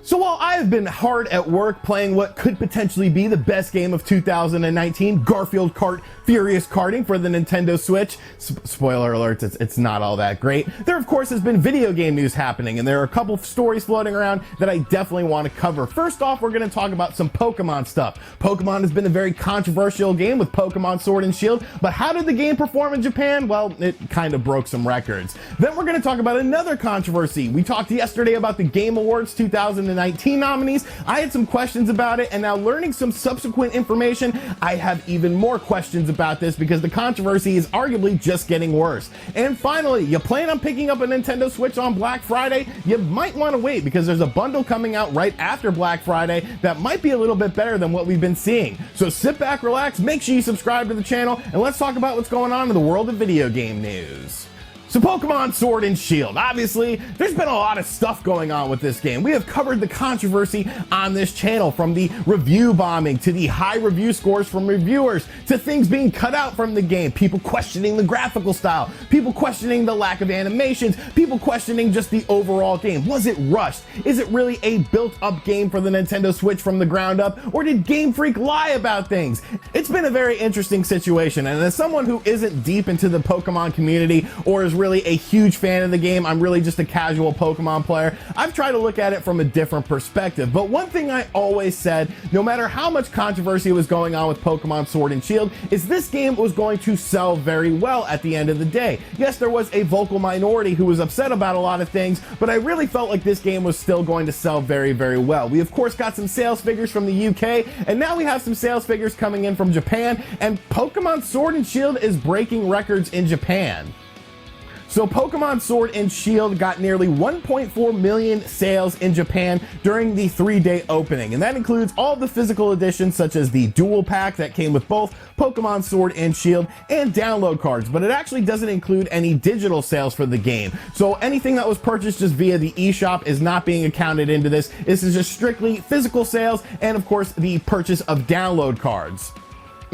So while I have been hard at work playing what could potentially be the best game of 2019, Garfield Kart Furious Karting for the Nintendo Switch, spoiler alert, it's not all that great, there of course has been video game news happening, and there are a couple of stories floating around that I definitely want to cover. First off, we're going to talk about some Pokemon stuff. Pokemon has been a very controversial game with Pokemon Sword and Shield, but how did the game perform in Japan? Well, it kind of broke some records. Then we're going to talk about another controversy. We talked yesterday about the Game Awards 2019 nominees. I had some questions about it, and now learning some subsequent information, I have even more questions about this because the controversy is arguably just getting worse. And finally, you plan on picking up a Nintendo Switch on Black Friday? You might want to wait because there's a bundle coming out right after Black Friday that might be a little bit better than what we've been seeing. So sit back, relax, make sure you subscribe to the channel, and let's talk about what's going on in the world of video game news. So Pokemon Sword and Shield, obviously, there's been a lot of stuff going on with this game. We have covered the controversy on this channel, from the review bombing to the high review scores from reviewers to things being cut out from the game, people questioning the graphical style, people questioning the lack of animations, people questioning just the overall game. Was it rushed? Is it really a built-up game for the Nintendo Switch from the ground up, or did Game Freak lie about things? It's been a very interesting situation, and as someone who isn't deep into the Pokemon community or is really a huge fan of the game, I'm really just a casual Pokemon player, I've tried to look at it from a different perspective. But one thing I always said, no matter how much controversy was going on with Pokemon Sword and Shield, is this game was going to sell very well at the end of the day. Yes, there was a vocal minority who was upset about a lot of things, but I really felt like this game was still going to sell very, very well. We of course got some sales figures from the UK, and now we have some sales figures coming in from Japan, and Pokemon Sword and Shield is breaking records in Japan. So Pokemon Sword and Shield got nearly 1.4 million sales in Japan during the 3-day opening, and that includes all the physical editions such as the dual pack that came with both Pokemon Sword and Shield and download cards, but it actually doesn't include any digital sales for the game. So anything that was purchased just via the eShop is not being accounted into this. This is just strictly physical sales and of course the purchase of download cards.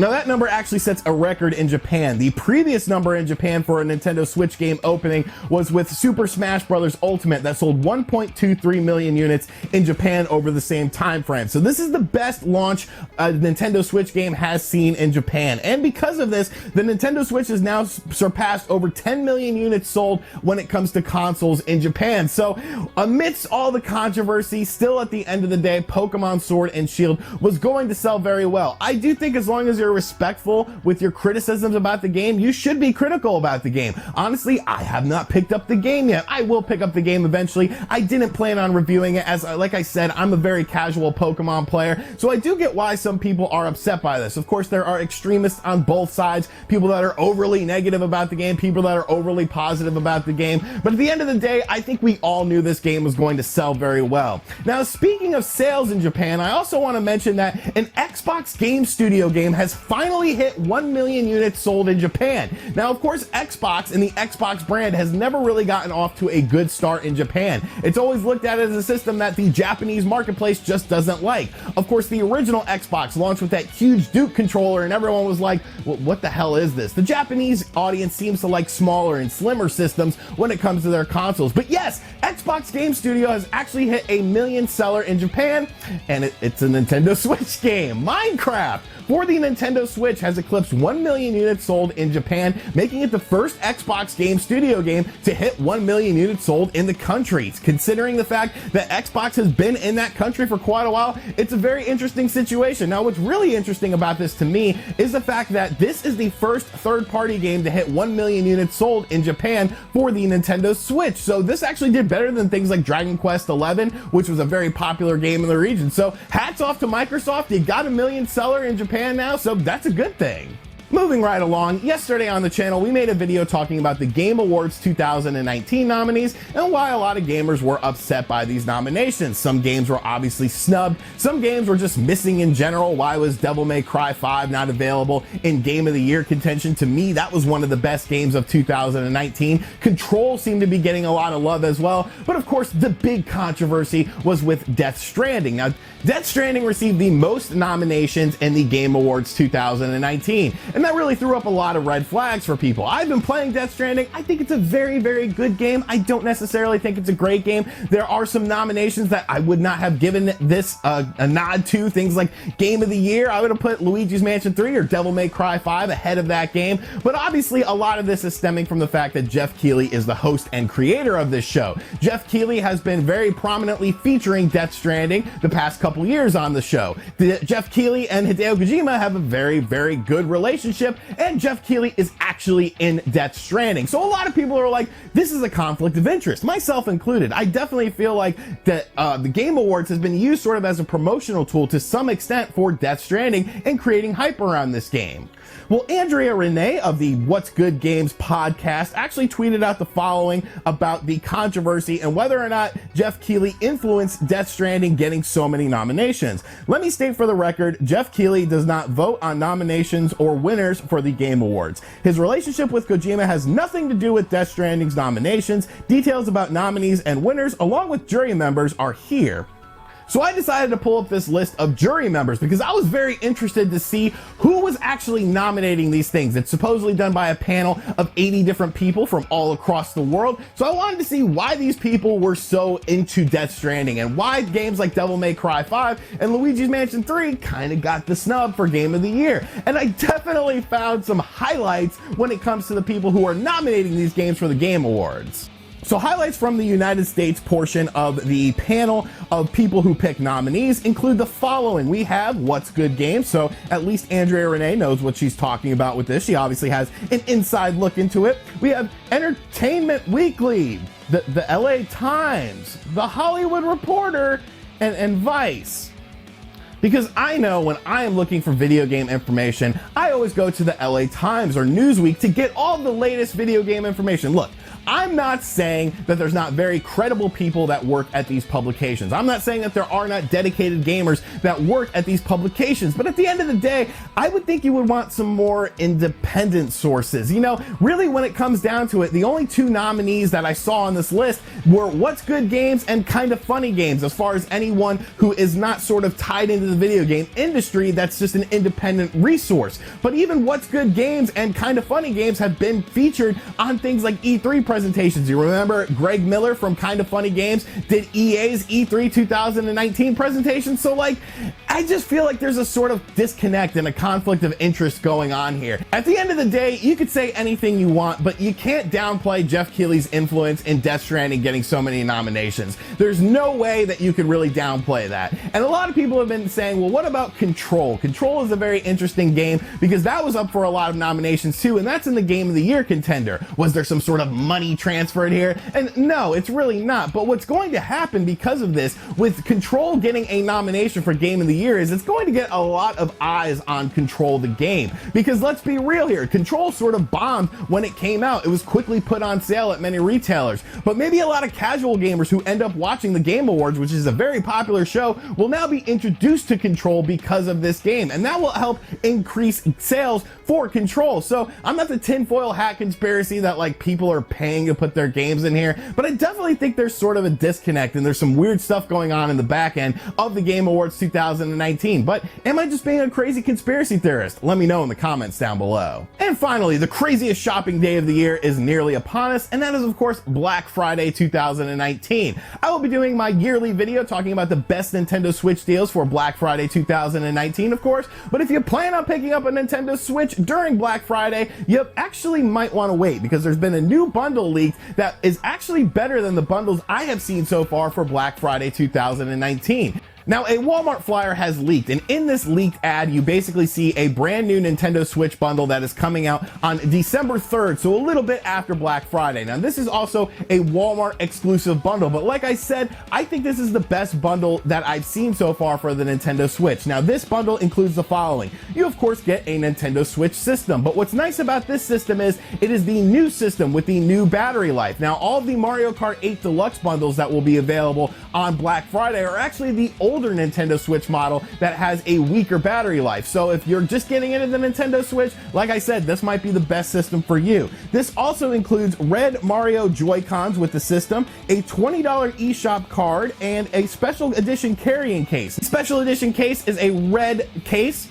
Now that number actually sets a record in Japan. The previous number in Japan for a Nintendo Switch game opening was with Super Smash Bros. Ultimate that sold 1.23 million units in Japan over the same time frame. So this is the best launch a Nintendo Switch game has seen in Japan. And because of this, the Nintendo Switch has now surpassed over 10 million units sold when it comes to consoles in Japan. So amidst all the controversy, still at the end of the day, Pokemon Sword and Shield was going to sell very well. I do think as long as you're respectful with your criticisms about the game, you should be critical about the game. Honestly, I have not picked up the game yet. I will pick up the game eventually. I didn't plan on reviewing it, as like I said, I'm a very casual Pokemon player, so I do get why some people are upset by this. Of course, there are extremists on both sides, people that are overly negative about the game, people that are overly positive about the game, but at the end of the day, I think we all knew this game was going to sell very well. Now, speaking of sales in Japan, I also want to mention that an Xbox Game Studio game has finally hit 1 million units sold in Japan. Now, of course, Xbox and the Xbox brand has never really gotten off to a good start in Japan. It's always looked at as a system that the Japanese marketplace just doesn't like. Of course, the original Xbox launched with that huge Duke controller, and everyone was like, well, what the hell is this? The Japanese audience seems to like smaller and slimmer systems when it comes to their consoles. But yes, Xbox Game Studio has actually hit a million seller in Japan, and it's a Nintendo Switch game. Minecraft for the Nintendo Switch has eclipsed 1 million units sold in Japan, making it the first Xbox Game Studio game to hit 1 million units sold in the country. Considering the fact that Xbox has been in that country for quite a while, it's a very interesting situation. Now, what's really interesting about this to me is the fact that this is the first third-party game to hit 1 million units sold in Japan for the Nintendo Switch. So this actually did better than things like Dragon Quest XI, which was a very popular game in the region. So hats off to Microsoft. You got a million seller in Japan now, so that's a good thing. Moving right along, yesterday on the channel we made a video talking about the Game Awards 2019 nominees and why a lot of gamers were upset by these nominations. Some games were obviously snubbed, some games were just missing in general. Why was Devil May Cry 5 not available in Game of the Year contention? To me, that was one of the best games of 2019. Control seemed to be getting a lot of love as well, but of course the big controversy was with Death Stranding. Now, Death Stranding received the most nominations in the Game Awards 2019. and that really threw up a lot of red flags for people. I've been playing Death Stranding. I think it's a very, very good game. I don't necessarily think it's a great game. There are some nominations that I would not have given this a nod to, things like Game of the Year. I would have put Luigi's Mansion 3 or Devil May Cry 5 ahead of that game, but obviously a lot of this is stemming from the fact that Jeff Keighley is the host and creator of this show. Jeff Keighley has been very prominently featuring Death Stranding the past couple years on the show. Jeff Keighley and Hideo Kojima have a very, very good relationship, and Jeff Keighley is actually in Death Stranding. So a lot of people are like, this is a conflict of interest, myself included. I definitely feel like that the Game Awards has been used sort of as a promotional tool to some extent for Death Stranding and creating hype around this game. Well, Andrea Renee of the What's Good Games podcast actually tweeted out the following about the controversy and whether or not Jeff Keighley influenced Death Stranding getting so many nominations. Let me state for the record, Jeff Keighley does not vote on nominations or winners for the Game Awards. His relationship with Kojima has nothing to do with Death Stranding's nominations. Details about nominees and winners, along with jury members, are here. So I decided to pull up this list of jury members because I was very interested to see who was actually nominating these things. It's supposedly done by a panel of 80 different people from all across the world. So I wanted to see why these people were so into Death Stranding and why games like Devil May Cry 5 and Luigi's Mansion 3 kind of got the snub for Game of the Year. And I definitely found some highlights when it comes to the people who are nominating these games for the Game Awards. So highlights from the United States portion of the panel of people who pick nominees include the following. We have What's Good Games, so at least Andrea Renee knows what she's talking about with this. She obviously has an inside look into it. We have Entertainment Weekly, the LA Times, The Hollywood Reporter, and Vice. Because I know when I am looking for video game information, I always go to the LA Times or Newsweek to get all the latest video game information. Look, I'm not saying that there's not very credible people that work at these publications. I'm not saying that there are not dedicated gamers that work at these publications, but at the end of the day, I would think you would want some more independent sources. You know, really when it comes down to it, the only two nominees that I saw on this list were What's Good Games and Kinda Funny Games, as far as anyone who is not sort of tied into the video game industry that's just an independent resource. But even What's Good Games and Kinda Funny Games have been featured on things like E3 presentations. You remember Greg Miller from Kinda Funny Games did EA's E3 2019 presentation? So like, I just feel like there's a sort of disconnect and a conflict of interest going on here. At the end of the day, you could say anything you want, but you can't downplay Jeff Keighley's influence in Death Stranding getting so many nominations. There's no way that you could really downplay that. And a lot of people have been saying, well, what about Control? Control is a very interesting game because that was up for a lot of nominations too, and that's in the Game of the Year contender. Was there some sort of money transferred here? And no, it's really not. But what's going to happen because of this, with Control getting a nomination for Game of the Year, is it's going to get a lot of eyes on Control the game. Because let's be real here, Control sort of bombed when it came out. It was quickly put on sale at many retailers. But maybe a lot of casual gamers who end up watching the Game Awards, which is a very popular show, will now be introduced to Control because of this game. And that will help increase sales for Control. So I'm not the tinfoil hat conspiracy that like people are paying to put their games in here, but I definitely think there's sort of a disconnect and there's some weird stuff going on in the back end of the Game Awards 2019. But am I just being a crazy conspiracy theorist? Let me know in the comments down below. And finally, the craziest shopping day of the year is nearly upon us, and that is of course Black Friday 2019. I will be doing my yearly video talking about the best Nintendo Switch deals for Black Friday 2019, of course, but if you plan on picking up a Nintendo Switch during Black Friday, you actually might want to wait because there's been a new bundle leaked that is actually better than the bundles I have seen so far for Black Friday 2019. Now, a Walmart flyer has leaked, and in this leaked ad, you basically see a brand new Nintendo Switch bundle that is coming out on December 3rd, so a little bit after Black Friday. Now, this is also a Walmart exclusive bundle, but like I said, I think this is the best bundle that I've seen so far for the Nintendo Switch. Now, this bundle includes the following. You, of course, get a Nintendo Switch system, but what's nice about this system is it is the new system with the new battery life. Now, all of the Mario Kart 8 Deluxe bundles that will be available on Black Friday are actually the older Nintendo Switch model that has a weaker battery life. So if you're just getting into the Nintendo Switch, like I said, this might be the best system for you. This also includes red Mario Joy-Cons with the system, a $20 eShop card, and a special edition carrying case. The special edition case is a red case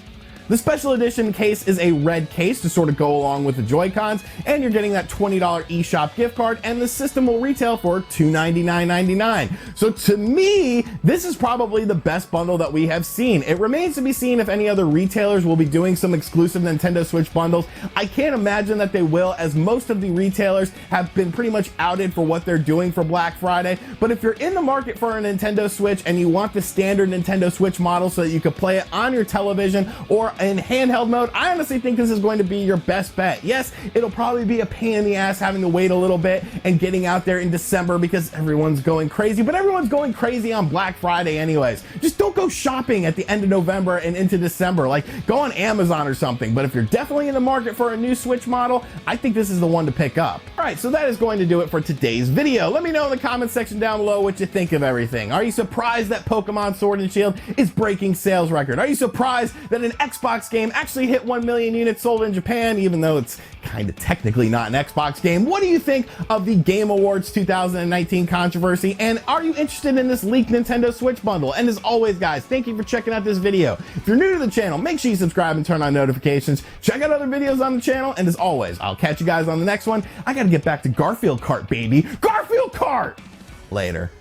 The special edition case is a red case to sort of go along with the Joy-Cons, and you're getting that $20 eShop gift card, and the system will retail for $299.99. So to me, this is probably the best bundle that we have seen. It remains to be seen if any other retailers will be doing some exclusive Nintendo Switch bundles. I can't imagine that they will, as most of the retailers have been pretty much outed for what they're doing for Black Friday. But if you're in the market for a Nintendo Switch and you want the standard Nintendo Switch model so that you can play it on your television or in handheld mode, I honestly think this is going to be your best bet. Yes, it'll probably be a pain in the ass having to wait a little bit and getting out there in December because everyone's going crazy, but everyone's going crazy on Black Friday anyways. Just don't go shopping at the end of November and into December. Like, go on Amazon or something. But if you're definitely in the market for a new Switch model, I think this is the one to pick up. All right, so that is going to do it for today's video. Let me know in the comment section down below what you think of everything. Are you surprised that Pokemon Sword and Shield is breaking sales record? Are you surprised that an Xbox game actually hit 1 million units sold in Japan, even though it's kind of technically not an Xbox game? What do you think of the Game Awards 2019 controversy? And are you interested in this leaked Nintendo Switch bundle? And as always, guys, thank you for checking out this video. If you're new to the channel, make sure you subscribe and turn on notifications. Check out other videos on the channel. And as always, I'll catch you guys on the next one. I gotta get back to Garfield Kart, baby. Garfield Kart! Later.